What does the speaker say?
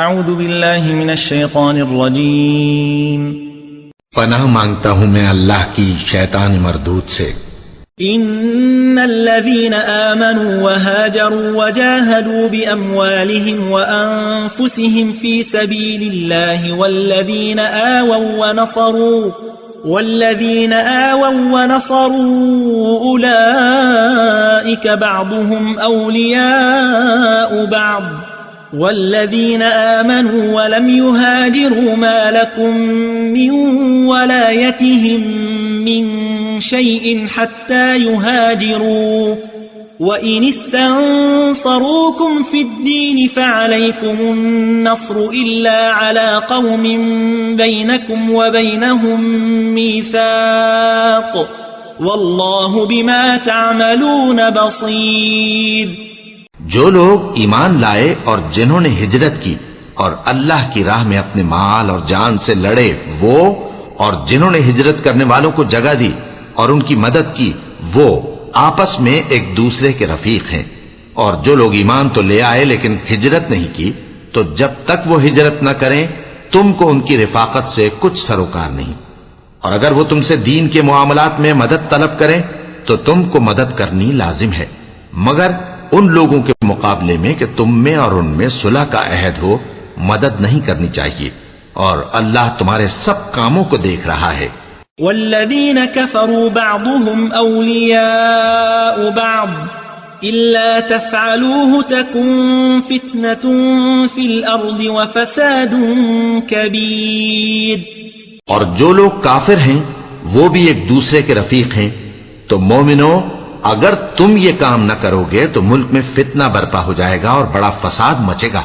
اعوذ باللہ من الشیطان الرجیم پناہ مانگتا ہوں میں اللہ کی شیطان مردود سے۔ ان الذين آمنوا وهاجروا وجاهدوا بأموالهم وأنفسهم في سبيل الله والذين آووا ونصروا أولئك بعضهم أولياء بعض والذين آمنوا ولم يهاجروا ما لكم من ولايتهم من شيء حتى يهاجروا وإن استنصروكم في الدين فعليكم النصر إلا على قوم بينكم وبينهم ميثاق والله بما تعملون بصير۔ جو لوگ ایمان لائے اور جنہوں نے ہجرت کی اور اللہ کی راہ میں اپنے مال اور جان سے لڑے، وہ اور جنہوں نے ہجرت کرنے والوں کو جگہ دی اور ان کی مدد کی، وہ آپس میں ایک دوسرے کے رفیق ہیں۔ اور جو لوگ ایمان تو لے آئے لیکن ہجرت نہیں کی، تو جب تک وہ ہجرت نہ کریں تم کو ان کی رفاقت سے کچھ سروکار نہیں، اور اگر وہ تم سے دین کے معاملات میں مدد طلب کریں تو تم کو مدد کرنی لازم ہے، مگر ان لوگوں کے مقابلے میں کہ تم میں اور ان میں صلح کا عہد ہو مدد نہیں کرنی چاہیے، اور اللہ تمہارے سب کاموں کو دیکھ رہا ہے۔ والذین کفروا بعضهم اولیاء بعض الا تفعلوه تکن فتنة فی الارض وفساد کبیر۔ اور جو لوگ کافر ہیں وہ بھی ایک دوسرے کے رفیق ہیں، تو مومنو اگر تم یہ کام نہ کرو گے تو ملک میں فتنہ برپا ہو جائے گا اور بڑا فساد مچے گا۔